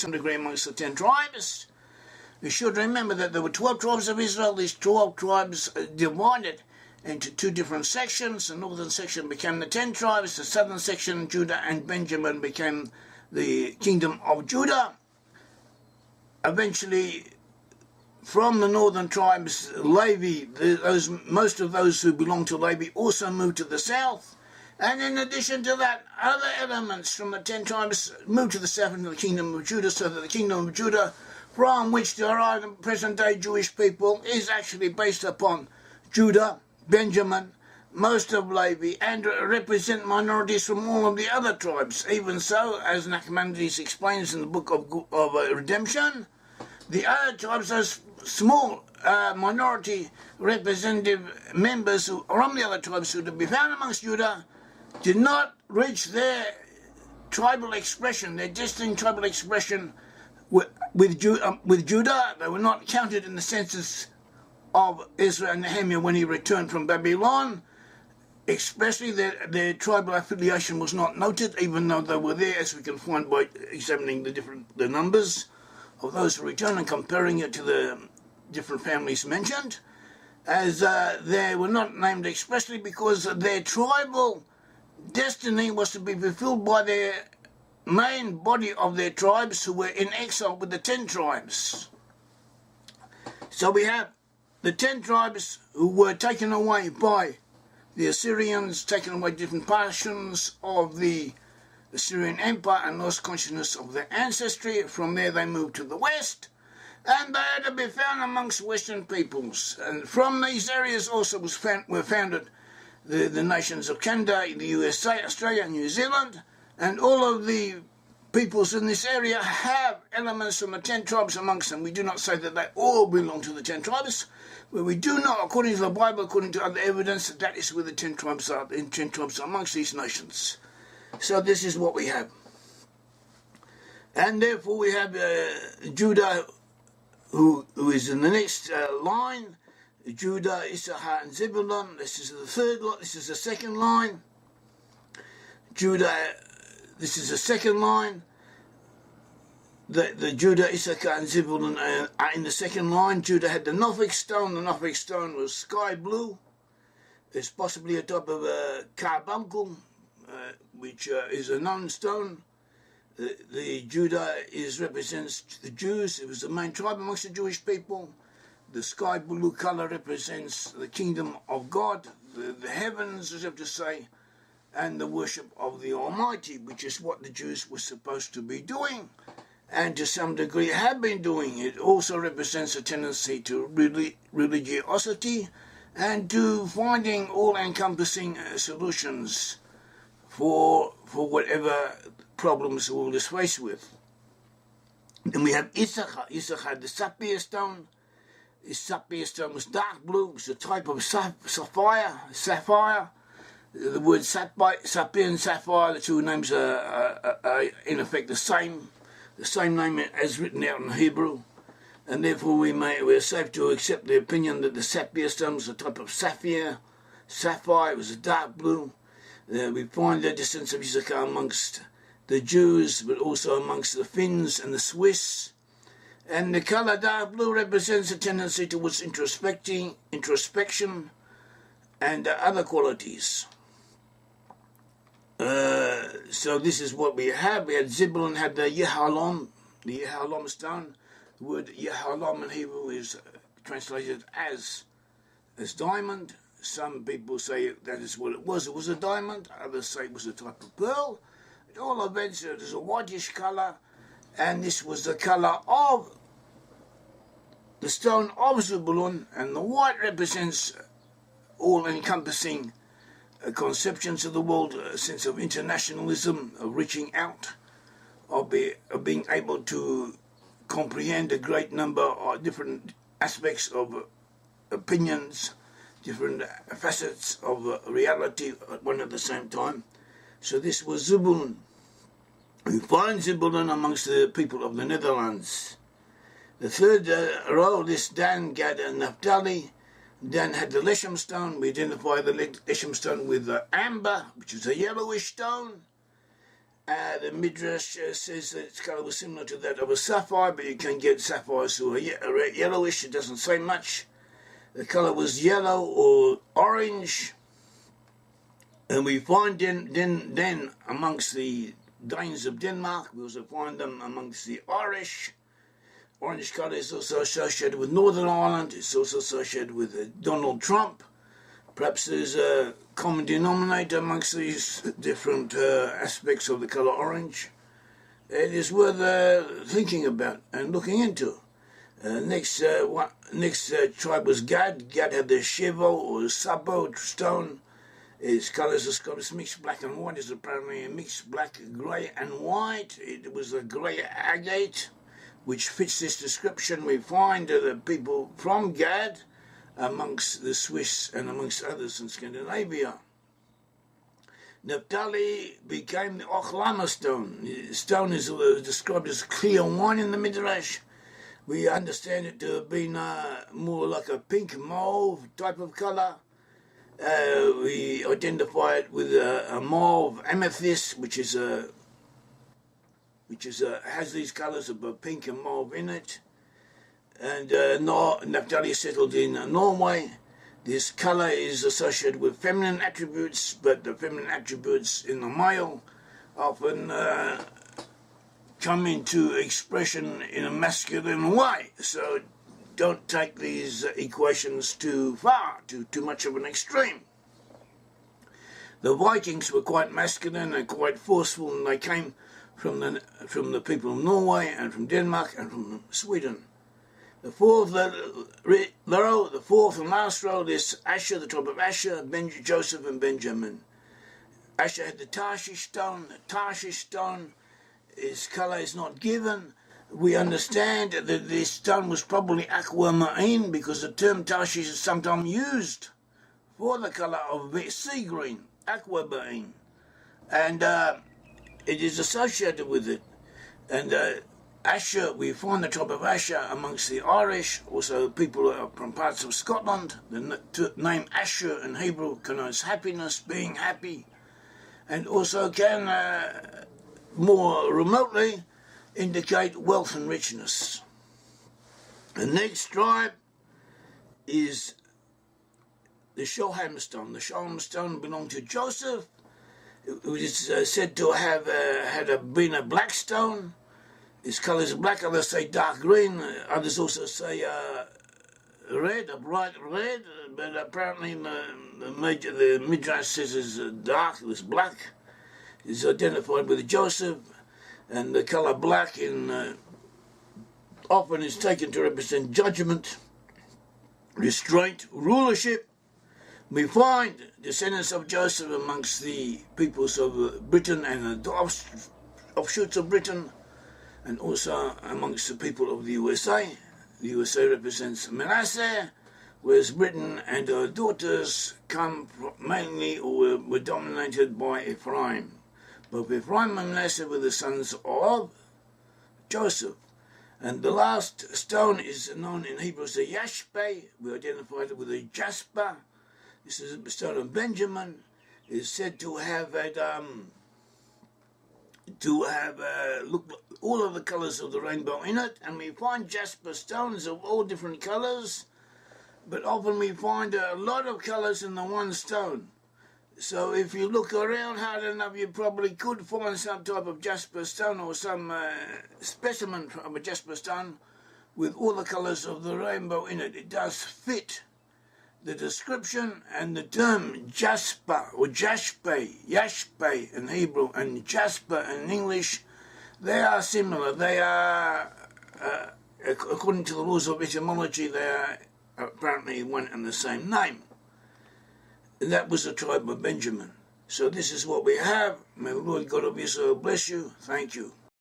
some degree amongst the 10 tribes. We should remember that there were 12 tribes of Israel. These 12 tribes divided into two different sections. The northern section became the 10 tribes. The southern section, Judah and Benjamin, became the kingdom of Judah. Eventually, from the northern tribes, Levi, most of those who belonged to Levi also moved to the south. And in addition to that, other elements from the 10 tribes moved to the south into the kingdom of Judah, so that the kingdom of Judah, from which there are the present-day Jewish people, is actually based upon Judah, Benjamin, most of Levi, and represent minorities from all of the other tribes. Even so, as Nachmanides explains in the book of Redemption, the other tribes, those small minority representative members who are from the other tribes who to be found amongst Judah, did not reach their tribal expression, their distinct tribal expression with Judah. They were not counted in the census of Ezra and Nehemiah when he returned from Babylon. Especially their tribal affiliation was not noted, even though they were there, as we can find by examining the numbers of those who returned and comparing it to the different families mentioned, as they were not named expressly because their tribal destiny was to be fulfilled by their main body of their tribes who were in exile with the 10 tribes. So we have the 10 tribes who were taken away by the Assyrians, taken away different portions of the Assyrian Empire and lost consciousness of their ancestry. From there they moved to the west, and they are to be found amongst Western peoples. And from these areas also were founded the nations of Canada, the USA, Australia, New Zealand, and all of the peoples in this area have elements from the 10 tribes amongst them. We do not say that they all belong to the 10 tribes, but we do know, according to the Bible, according to other evidence, that is where the 10 tribes are, in 10 tribes amongst these nations. So this is what we have. And therefore we have Judah, who is in the next line. Judah, Issachar, and Zebulon. This is the third line. This is the second line. Judah, this is the second line. The Judah, Issachar, and Zebulon are in the second line. Judah had the Nophic stone. The Nophic stone was sky blue. There's possibly a type of a carbuncle, which is a known stone. The Judah represents the Jews. It was the main tribe amongst the Jewish people. The sky blue color represents the kingdom of God, the heavens, as I have to say, and the worship of the Almighty, which is what the Jews were supposed to be doing, and to some degree have been doing. It also represents a tendency to religiosity and to finding all-encompassing solutions for whatever problems the world is faced with. Then we have Issachar. Issachar had the sapphire stone. This sapphire stone was dark blue. It was a type of sapphire. The word sapphire and sapphire, the two names are in effect the same name as written out in Hebrew, and therefore we're safe to accept the opinion that the sapphire stone was a type of sapphire. Sapphire was a dark blue. We find the descendants of Issachar amongst the Jews, but also amongst the Finns and the Swiss. And the colour dark blue represents a tendency towards introspection and other qualities. So this is what we have. We had Zebulon had the Yehalom stone. The word Yehalom in Hebrew is translated as diamond. Some people say that is what it was. It was a diamond. Others say it was a type of pearl. At all events, it is a whitish colour, and this was the colour of the stone of Zebulon, and the white represents all-encompassing conceptions of the world, a sense of internationalism, of reaching out, of being able to comprehend a great number of different aspects of opinions, different facets of reality at one at the same time. So this was Zebulon. We find Zebulon amongst the people of the Netherlands. The third row, this Dan, Gad, and Naphtali. Dan had the Leshem stone. We identify the Leshem stone with amber, which is a yellowish stone. The Midrash says that its colour was similar to that of a sapphire, but you can get sapphires who are yellowish. It doesn't say much. The colour was yellow or orange. And we find then amongst the Danes of Denmark, we also find them amongst the Irish. Orange colour is also associated with Northern Ireland. It's also associated with Donald Trump. Perhaps there's a common denominator amongst these different aspects of the colour orange. It is worth thinking about and looking into. Next tribe was Gad. Gad had the Shevo or Sabo stone. Its colours described as mixed black and white. It's apparently a mixed black, grey and white. It was a grey agate, which fits this description. We find the people from Gad amongst the Swiss and amongst others in Scandinavia. Naphtali became the Ochlama stone. The stone is described as clear wine in the Midrash. We understand it to have been more like a pink mauve type of colour. We identify it with a mauve amethyst, which has these colours of pink and mauve in it. And Naphtali settled in Norway. This colour is associated with feminine attributes, but the feminine attributes in the male often come into expression in a masculine way. So don't take these equations too far, too much of an extreme. The Vikings were quite masculine and quite forceful, and they came from the people of Norway and from Denmark and from Sweden. The fourth and last row is Asher, the tribe of Asher, Joseph and Benjamin. Asher had the Tarshish stone. The Tarshish stone, its colour is not given. We understand that this stone was probably aquamarine, because the term Tarshish is sometimes used for the colour of sea green, aquamarine. And it is associated with it. And Asher, we find the tribe of Asher amongst the Irish, also people from parts of Scotland. The name Asher in Hebrew connotes happiness, being happy, and also can more remotely indicate wealth and richness. The next tribe is the Shoham stone. The Shoham stone belonged to Joseph. It is said to have been a black stone. Its colour is black, others say dark green, others also say red, a bright red, but apparently the Midrash says it's dark, it was black. It's identified with Joseph, and the colour black often is taken to represent judgment, restraint, rulership. We find descendants of Joseph amongst the peoples of Britain and the offshoots of Britain, and also amongst the people of the USA. The USA represents Manasseh, whereas Britain and her daughters come mainly or were dominated by Ephraim. Both Ephraim and Manasseh were the sons of Joseph. And the last stone is known in Hebrew as a yashpe. We identified it with a jasper. This is the stone of Benjamin. It is said to have all of the colours of the rainbow in it, and we find jasper stones of all different colours, but often we find a lot of colours in the one stone. So if you look around hard enough, you probably could find some type of jasper stone or some specimen of a jasper stone with all the colours of the rainbow in it. It does fit the description, and the term jasper or yashpe in Hebrew and jasper in English, they are similar. They are, according to the rules of etymology, they are apparently one and the same name. And that was the tribe of Benjamin. So this is what we have. May the Lord God of Israel bless you. Thank you.